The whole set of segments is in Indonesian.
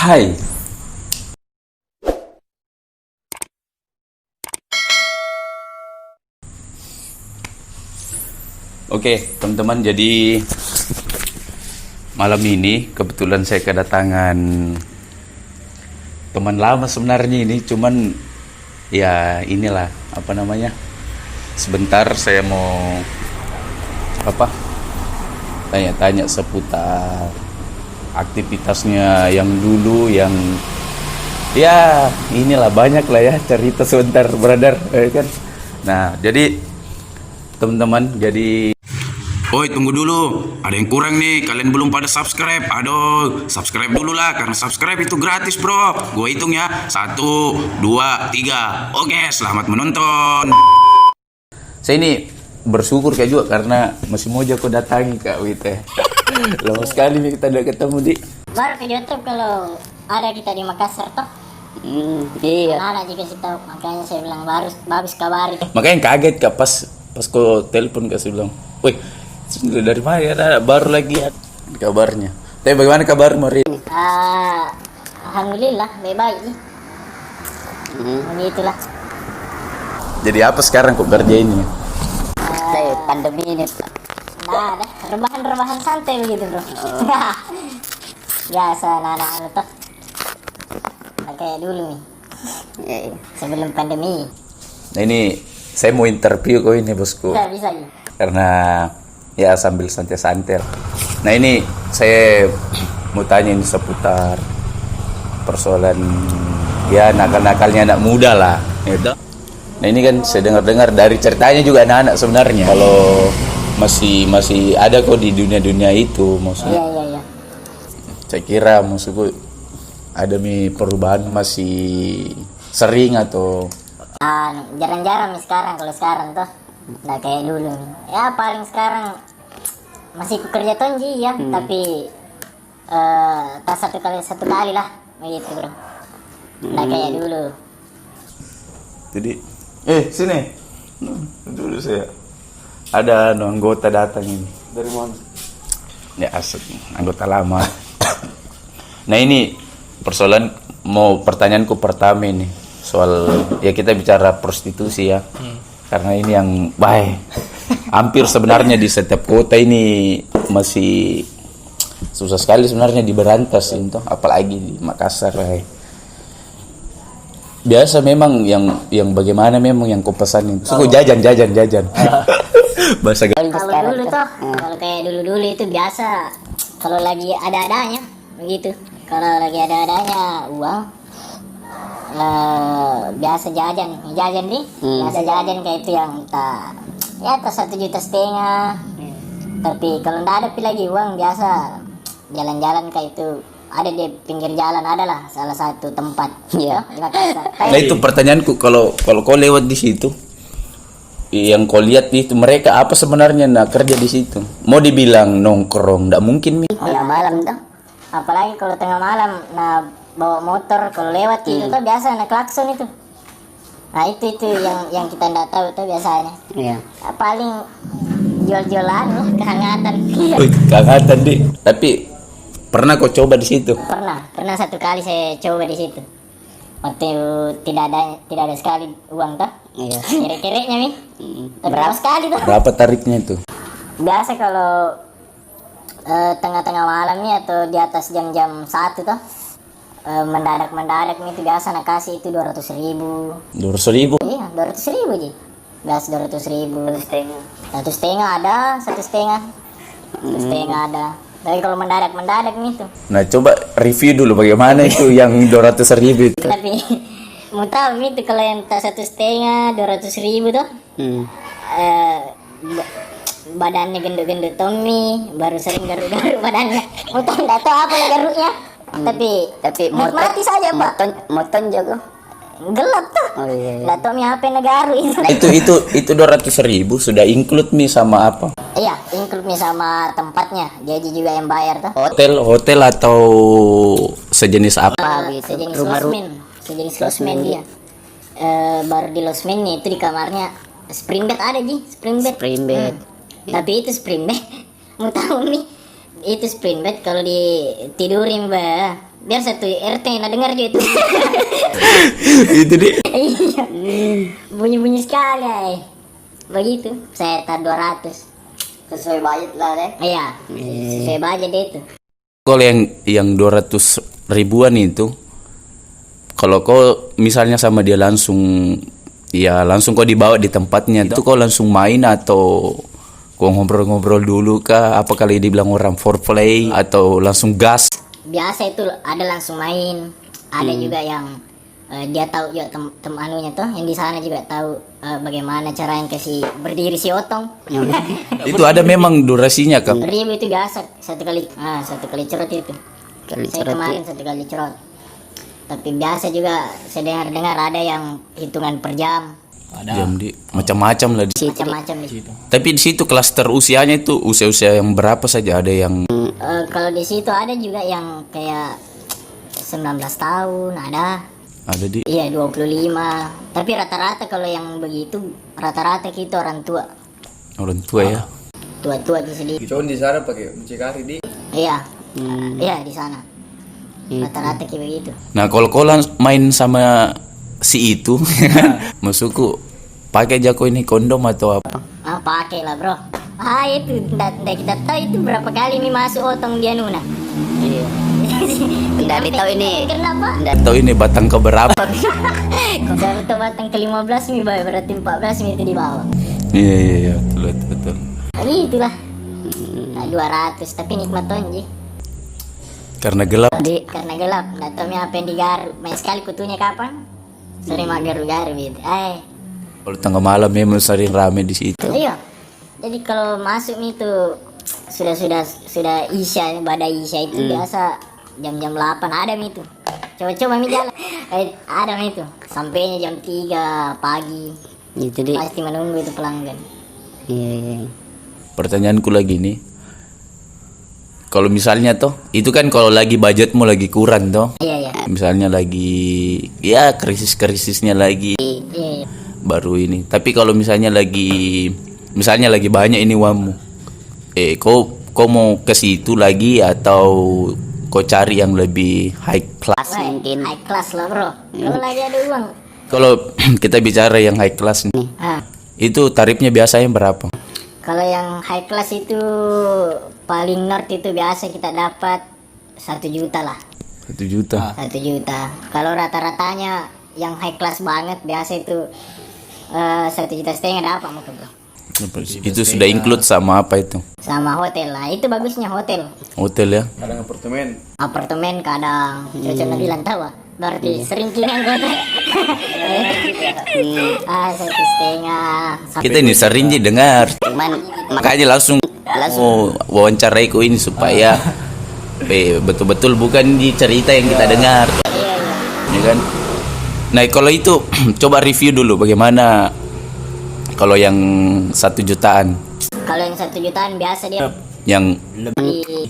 Hai. Oke, teman-teman, jadi malam ini kebetulan saya kedatangan teman lama sebenarnya ini, cuman ya inilah apa namanya. Sebentar saya mau tanya-tanya seputar aktivitasnya yang dulu, yang ya inilah banyak lah ya cerita sebentar brother, kan. Nah, jadi teman-teman, jadi oi, tunggu dulu. Ada yang kurang nih. Kalian belum pada subscribe. Aduh, subscribe dulu lah. Karena subscribe itu gratis, bro. Gue hitung ya. 1, 2, 3. Oke, selamat menonton. Saya ini bersyukur kayak juga karena masih mau aku datangi Kak Wite. Lama sekali nih kita udah ketemu di. Baru ke YouTube kalau ada kita di Makassar toh. Iya. Anak juga sih tahu. Makanya saya bilang bagus kabari. Makanya kaget Kak pas kau telepon Kak, saya bilang, "Woi, dari mana ya? Ada baru lagi ya kabarnya." Tapi bagaimana kabar hari ini? Alhamdulillah baik-baik sih. Begitulah. Jadi apa sekarang kok kerja ini? Saya pandemi ini. Nah, ada rebahan santai begitu, bro. Biasa anak-anak toh. Kayak dulu nih. Iya. Sebelum pandemi. Nah, ini saya mau interview kau ini, bosku. Bisa ya. Karena ya sambil santai-santai. Nah, ini saya mau tanya ini seputar persoalan ya nakal-nakalnya anak muda lah, gitu. Nah, ini kan saya dengar-dengar dari ceritanya juga anak-anak sebenarnya kalau masih ada kok di dunia-dunia itu, maksudnya. Iya. Saya kira maksudku ada perubahan masih sering atau Jarang-jarang nih sekarang, kalau sekarang tuh nggak kayak dulu nih. Ya paling sekarang masih kerja tonji ya, tapi tak satu kali lah begitu, bro. Nggak kayak dulu. jadi sini dulu saya ada anggota datang ini. Dari mana? Ya asik, anggota lama. Nah, ini persoalan pertanyaanku pertama ini soal ya kita bicara prostitusi ya. Karena ini yang baik. Hampir sebenarnya di setiap kota ini masih susah sekali sebenarnya diberantas itu, apalagi di Makassar. Biasa memang yang bagaimana memang yang kau pesan itu. Suku jajan. Bahasa Kalau dulu tuh, kalau kayak dulu itu biasa. Kalau lagi ada-adanya begitu. Kalau lagi ada-adanya uang, biasa jajan nih. Biasa jajan kayak itu yang tak 1,5 juta. Tapi kalau nggak ada lagi uang, biasa jalan-jalan kayak itu. Ada di pinggir jalan, adalah salah satu tempat ya di Makassar. Nah, itu pertanyaanku, kalau kau lewat di situ, yang kau lihat itu mereka apa sebenarnya kerja di situ? Mau dibilang nongkrong, nggak mungkin mi. Ya malam tuh. Apalagi kalau tengah malam, bawa motor kalau lewat itu tuh biasa klakson itu. Nah itu yang kita nggak tahu tuh biasanya. Iya. Paling jual-jualan lah, kehangatan. Kehangatan deh. Tapi pernah kau coba di situ? Pernah 1 kali saya coba di situ. Waktu tidak ada sekali uang tuh. Iya. Kere-kereknya nih. Berapa sekali tuh? Berapa tarifnya itu? Biasa kalau tengah-tengah malam nih atau di atas jam-jam 1 tuh. Mendadak nih itu biasa nak kasih itu 200.000. 200.000? Iya, 200.000 aja. Biasa 200.000. 1,5 ada, 1,5. 1,5 ada. Tapi kalau mendadak nih tuh. Nah, coba review dulu bagaimana itu yang 200.000 itu. Tapi mau tahu itu kalau yang tak 1,5, 200.000 tuh. Badannya gendut-gendut Tommy, baru sering garuk-garuk badannya. Mau tahu nggak tahu apa garuknya. Tapi mati saja Pak. Moton jago. Gelap tuh. Oh iya. Nggak tahu apa yang garu itu. Itu 200.000 sudah include mi sama apa? Iya, include nih sama tempatnya. Dia juga yang bayar tuh. Hotel atau sejenis apa? Begitu. Sejenis losmen dia. Baru di losmen nih itu di kamarnya spring bed ada spring bed. Spring bed. Tapi itu spring bed. Mau tahu nih itu spring bed kalau ditidurin biar satu RT yang dengar juga itu. Itu di. Iya. Bunyi-bunyi sekali. Begitu. Saya tar 200. Sesuai budget lah deh. Iya. Sesuai budget deh itu. Kalau yang 200 ribuan itu, kalau kau misalnya sama dia langsung, ya langsung kau dibawa di tempatnya, itu kau langsung main atau kau ngobrol-ngobrol dulu kah? Apa kali dibilang orang foreplay atau langsung gas? Biasa itu ada langsung main. Ada juga yang dia tahu juga anunya tuh, yang di sana juga tahu bagaimana cara yang kasih berdiri si otong. Itu ada memang durasinya kah? 1.000 itu biasa satu kali cerot itu. Saya kemarin satu kali cerot. Tapi biasa juga saya dengar ada yang hitungan per jam. Jam di macam-macam lah di. Macam-macam di situ. Tapi di situ klaster usianya itu usia-usia yang berapa saja? Ada yang Kalau di situ ada juga yang kayak 19 tahun ada. ada di. Iya 25. Tapi rata-rata kalau yang begitu rata-rata kita orang tua. Orang tua ya. Tua-tua di sini. Cuman di sana pakai mucikari di. Iya. Iya di sana. Rata-rata kayak begitu. Nah, kalau kau main sama si itu, maksudku pakai jako ini kondom atau apa? Pakai lah bro. Itu ndak kita tahu itu berapa kali mi masuk otong dia nuna. Iya. Nggak ditahu ini. Kenapa? Atau ini batang keberapa? Kalau batang ke-15 mi berarti 14 mi itu di bawah. Iya, betul. Itulah. 200 tapi nikmat tonji. Karena gelap. Karena gelap, nggak tahu mi apa yang digaruk. Main sekali kutunya kapan? Sering mak garu-garu gitu. Kalau tengah malam memang sering rame di situ. Iya. Jadi kalau masuk mi itu sudah isya, badai isya itu biasa jam-jam 8 ada mi itu. Coba-coba mi jalan. Ada mi itu. Sampainya jam 3 pagi. Gitu deh. Pasti menunggu itu pelanggan. Iya. Pertanyaanku lagi nih. Kalau misalnya toh, itu kan kalau lagi budgetmu lagi kurang toh. Iya. Misalnya lagi ya krisis-krisisnya lagi Iya. baru ini. Tapi kalau misalnya lagi banyak ini uangmu. Kau mau ke situ lagi atau kau cari yang lebih high class? Mungkin. High class lah bro. Kalau lagi ada uang. Kalau kita bicara yang high class nih, itu tarifnya biasanya berapa? Kalau yang high class itu paling north itu biasa kita dapat 1 juta lah. 1 juta. 1 juta. Kalau rata-ratanya yang high class banget biasa itu 1,5 juta dapat mungkin bro. Itu sudah include sama apa itu? Sama hotel lah. Itu bagusnya hotel. Hotel ya? Kadang apartemen. Apartemen kadang. Cocok bilang tahu ah. Berarti sering kini anggota. 1,5. Kita ini sering dengar. Cuman Makanya langsung wawancarai ku ini supaya betul-betul bukan di cerita yang kita dengar. Ya kan? Nah, kalau itu coba review dulu bagaimana kalau yang 1 jutaan. Kalau yang 1 jutaan biasa dia Yang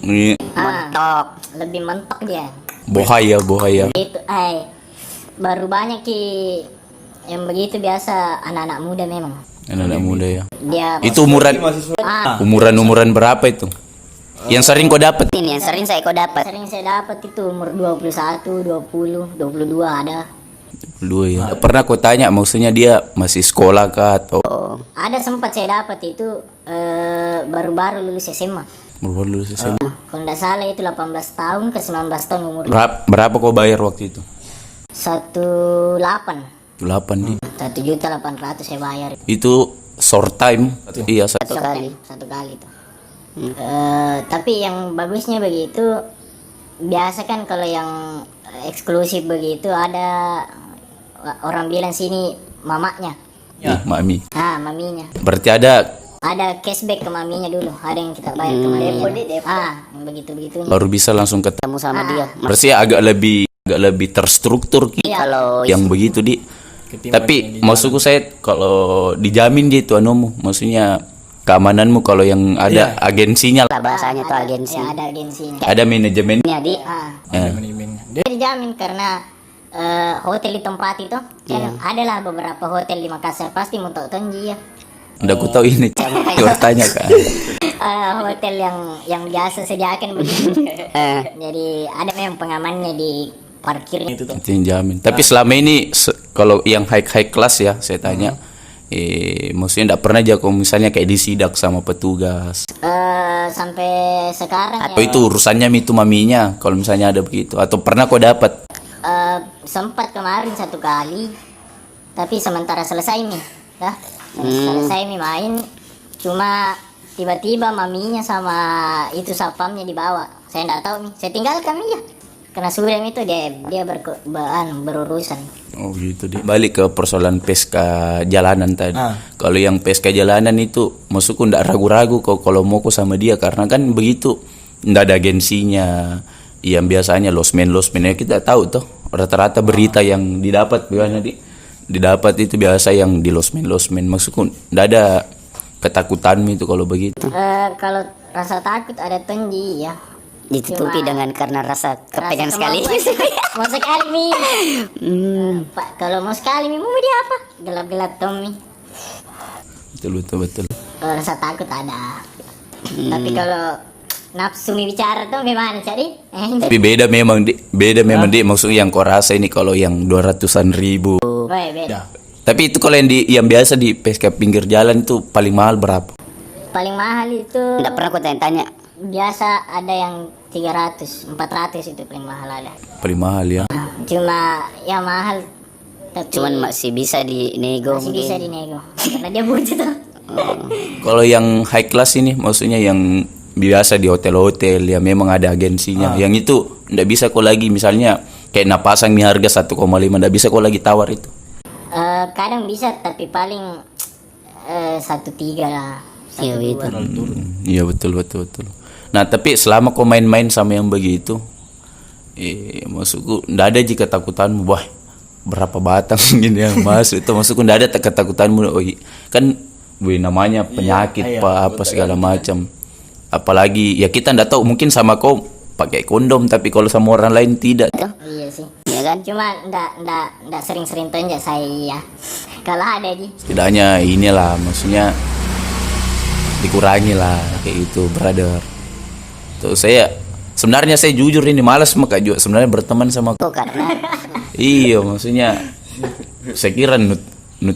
ini mentok. Lebih mentok dia. bohaya. Itu baru banyak yang begitu biasa anak-anak muda memang. Anak muda ya. Dia Itu umuran berapa itu? Yang sering kau dapat? ini yang sering saya dapat. sering saya dapat itu umur 21, 20, 22 ada. Dua ya. Pernah kau tanya maksudnya dia masih sekolah kah atau Ada sempat saya dapat itu baru-baru lulus SMA. baru lulus SMA? Kalau nggak salah itu 18 tahun ke 19 tahun umur. Berapa kau bayar waktu itu? 18. 8 di. 1.800.000 saya bayar. Itu short time. Iya, Satu kali. Satu kali tuh. Tapi yang bagusnya begitu biasa kan kalau yang eksklusif begitu ada orang bilang sini mamanya. Mami. Maminya. Berarti ada Cashback ke maminya dulu. Ada yang kita bayar ke maminya. Yang begitu-begitu. baru bisa langsung Kamu ketemu. sama dia. Berarti agak lebih terstruktur Kalau yang begitu di. Tapi maksudku saya kalau dijamin dia itu anumu, maksudnya keamananmu kalau yang ada agensinya lah. lah bahasanya tuh agensi. Ya, ada agensinya. Ada manajemennya. Ini di Ya. Dia dijamin karena hotel di tempat itu kan adalah beberapa hotel di Makassar pasti mau tahu tonji ya. Nggak ku tahu ini. Tanya kan. Hotel yang biasa sediakan begitu. Jadi ada memang pengamannya di parkirnya. Itu tuh. Itu yang jamin. Tapi selama ini kalau yang high class ya saya tanya, maksudnya nggak pernah aja kalau misalnya kayak disidak sama petugas. Sampai sekarang Atau itu urusannya itu maminya kalau misalnya ada begitu. Atau pernah kau dapat? sempat kemarin satu kali, tapi sementara selesai nih, dah selesai nih main, cuma tiba-tiba maminya sama itu satpamnya dibawa. Saya nggak tahu nih, saya tinggalkan dia karena Surem itu dia berurusan. Oh gitu deh. Balik ke persoalan PSK jalanan tadi. Kalau yang PSK jalanan itu, maksudku ndak ragu-ragu kalau mau sama dia karena kan begitu, ndak ada agensinya. Yang biasanya losmen ya kita tahu tuh rata-rata berita yang didapat biasanya didapat itu biasa yang di losmen. Maksudku ndak ada ketakutanmu itu kalau begitu. Kalau rasa takut ada tinggi ya. Ditutupi dengan karena rasa kepengen sekali. Mau sekali mi. Pak, kalau mau sekali mi mau dia apa? Gelap-gelap Tommy. Betul. Rasa takut ada. Tapi kalau nafsu mi bicara tuh gimana cari? Tapi beda memang di maksudnya yang kau rasa ini kalau yang 200-an ribu. Beda. Tapi itu kalau yang biasa di PSK pinggir jalan itu paling mahal berapa? Paling mahal itu Nggak pernah aku tanya-tanya. biasa ada yang 300, 400 itu paling mahal ada. Paling mahal ya. Cuma ya mahal tapi Cuman masih bisa dinego masih mungkin. bisa dinego karena dia butuh tuh. Kalau yang high class ini maksudnya yang biasa di hotel-hotel ya memang ada agensinya. Yang itu ndak bisa kok lagi misalnya kayak napasang nih harga 1,5 ndak bisa kok lagi tawar itu. Kadang bisa tapi paling 1,3 lah. Iya itu. Iya betul. Nah tapi selama kau main-main sama yang begitu, maksudku ndak ada jika ketakutanmu, wah berapa batang gini yang masuk itu maksudku ndak ada ketakutanmu. Oh kan namanya penyakit apa segala macam. Apalagi ya kita ndak tahu mungkin sama kau pakai kondom tapi kalau sama orang lain tidak. Iya sih. Iya kan? Cuma ndak sering-sering tunjuk saya ya. Kalau ada di Setidaknya inilah maksudnya dikurangi lah kayak itu brother. Tuh sebenarnya saya jujur ini malas maka juga sebenarnya berteman sama kau. Kok karena Iya maksudnya saya kira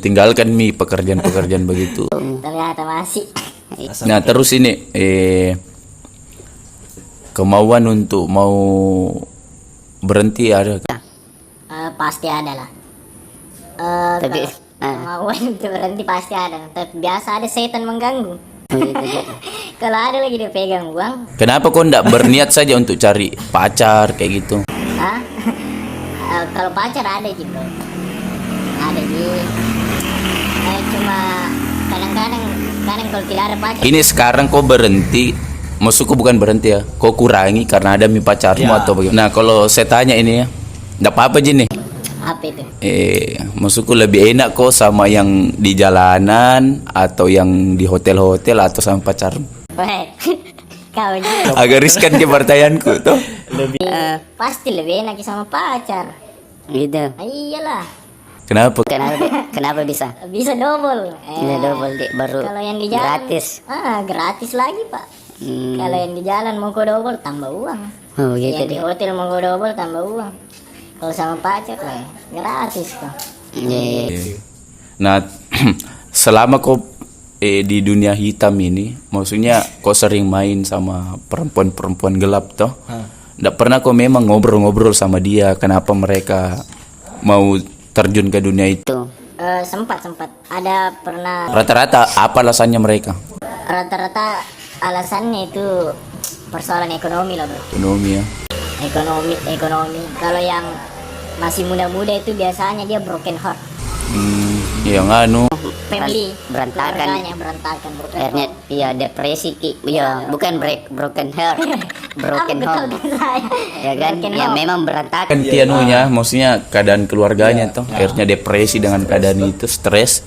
tinggalkan pekerjaan begitu. ternyata masih. Nah terus ini kemauan untuk mau berhenti ada. Pasti ada lah. Tapi Kemauan untuk berhenti pasti ada. Tapi biasa ada setan mengganggu. Kalau ada lagi dia pegang uang, Kenapa kau ndak berniat saja untuk cari pacar kayak gitu? ah, kalau pacar ada sih bro, ada sih. Cuma kadang-kadang kalau tidak ada pacar, Ini sekarang kau berhenti, maksudku bukan berhenti ya, kau kurangi karena ada pacarmu atau bagaimana? Nah kalau saya tanya ini ya, ndak apa-apa aja nih. apa itu? Maksudku lebih enak kok sama yang di jalanan atau yang di hotel-hotel atau sama pacarmu? Baik, kau juga Agak riskan ke pertanyaanku tuh. pasti lebih enak sama pacar. gitu. Iyalah, Kenapa? Kenapa bisa? bisa double. Bisa double deh baru Kalau yang di jalan gratis. Gratis lagi pak. Kalau yang di jalan mau kau double tambah uang. Oh gitu Yang di deh. hotel mau kau double tambah uang. Kalau sama pacar lah gratis kok. Iya. Nah, selama kau di dunia hitam ini, maksudnya kau sering main sama perempuan-perempuan gelap toh? Nggak pernah kau memang ngobrol-ngobrol sama dia, kenapa mereka mau terjun ke dunia itu? Tuh. Sempat ada pernah. Rata-rata apa alasannya mereka? Rata-rata alasannya itu persoalan ekonomi lah bro. Ekonomi ya. Ekonomi. Kalau yang masih muda-muda itu biasanya dia broken heart. Yang anu. Family Berantakan. keluarganya berantakan. Broken Akhirnya heart. iya depresi ki. Ya, bukan broken heart. Broken Betul home. kan saya. Ya kan? Broken Ya home. memang berantakan. Kan tianunya, maksudnya keadaan keluarganya toh. Akhirnya depresi dengan keadaan itu, stres.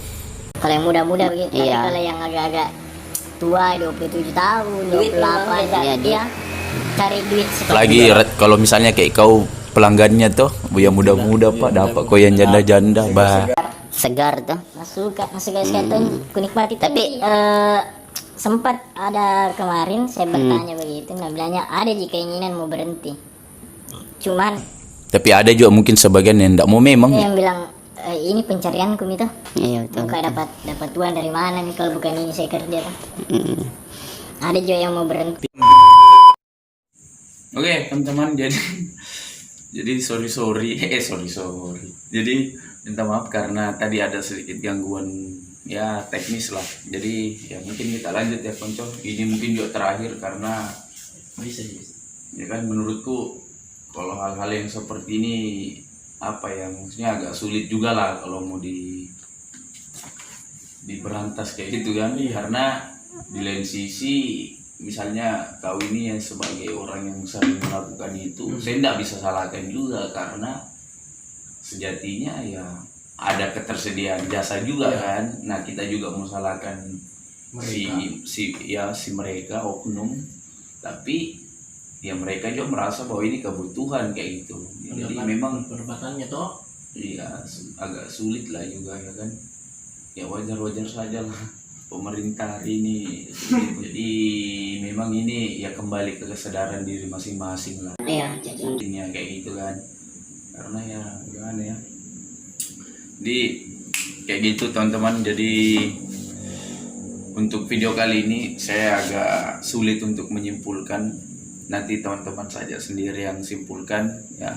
Kalau yang muda-muda begitu. Tapi Iya. kalau yang agak-agak tua 27 tahun, 28 Iya, dia cari duit Lagi kalau misalnya kayak kau pelanggannya tuh, yang muda-muda pak, dapat kau yang janda-janda, bah. segar tuh. suka tuh ku nikmati. Tapi sempat ada kemarin saya bertanya begitu, nah bilangnya ada jika keinginan mau berhenti, cuman Tapi ada juga mungkin sebagian yang tidak mau memang. yang bilang ini pencarianku itu, Iya betul. bukan dapat uang dari mana nih kalau bukan ini saya kerja tuh. Mm. Ada juga yang mau berhenti. Oke, teman-teman, jadi sorry. Jadi minta maaf karena tadi ada sedikit gangguan ya teknis lah. Jadi ya mungkin kita lanjut ya Konco. Ini mungkin juga terakhir karena bisa. Ya kan menurutku kalau hal-hal yang seperti ini apa ya, maksudnya agak sulit juga lah kalau mau diberantas kayak gitu kan. Karena di lain sisi misalnya kau ini yang sebagai orang yang sering melakukan itu, saya tidak bisa salahkan juga karena sejatinya ya ada ketersediaan jasa juga kan. Nah kita juga mau salahkan si mereka oknum, tapi ya mereka juga merasa bahwa ini kebutuhan kayak gitu. Jadi memang perdebatannya toh iya agak sulit lah juga ya kan. Ya wajar saja lah pemerintah hari ini. Jadi memang ini ya kembali ke kesadaran diri masing-masing lah. Iya. Intinya kayak gitu kan. Karena ya gimana ya. Jadi kayak gitu teman-teman. Jadi untuk video kali ini saya agak sulit untuk menyimpulkan. Nanti teman-teman saja sendiri yang simpulkan ya.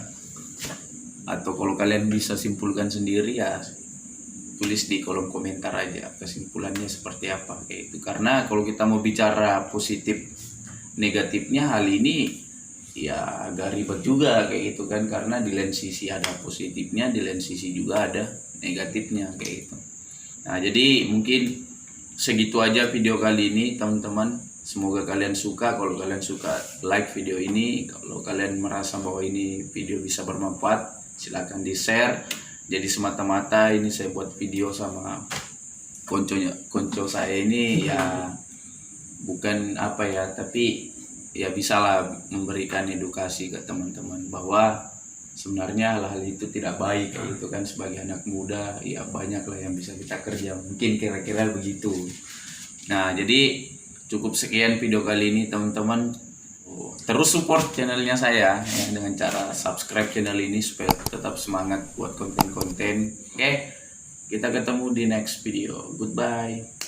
Atau kalau kalian bisa simpulkan sendiri ya tulis di kolom komentar aja kesimpulannya seperti apa kayak itu. Karena kalau kita mau bicara positif negatifnya hal ini ya agak ribet juga kayak gitu kan, karena di lain sisi ada positifnya, di lain sisi juga ada negatifnya kayak gitu. Nah jadi mungkin segitu aja video kali ini teman-teman. Semoga kalian suka. Kalau kalian suka like video ini, kalau kalian merasa bahwa ini video bisa bermanfaat silakan di share. Jadi semata-mata ini saya buat video sama konco saya ini ya bukan apa ya, tapi ya bisalah memberikan edukasi ke teman-teman bahwa sebenarnya hal-hal itu tidak baik kayak gitu kan. Sebagai anak muda ya banyak lah yang bisa kita kerja, mungkin kira-kira begitu. Nah jadi cukup sekian video kali ini teman-teman. Terus support channelnya saya ya, dengan cara subscribe channel ini supaya tetap semangat buat konten-konten. Oke, kita ketemu di next video. Goodbye.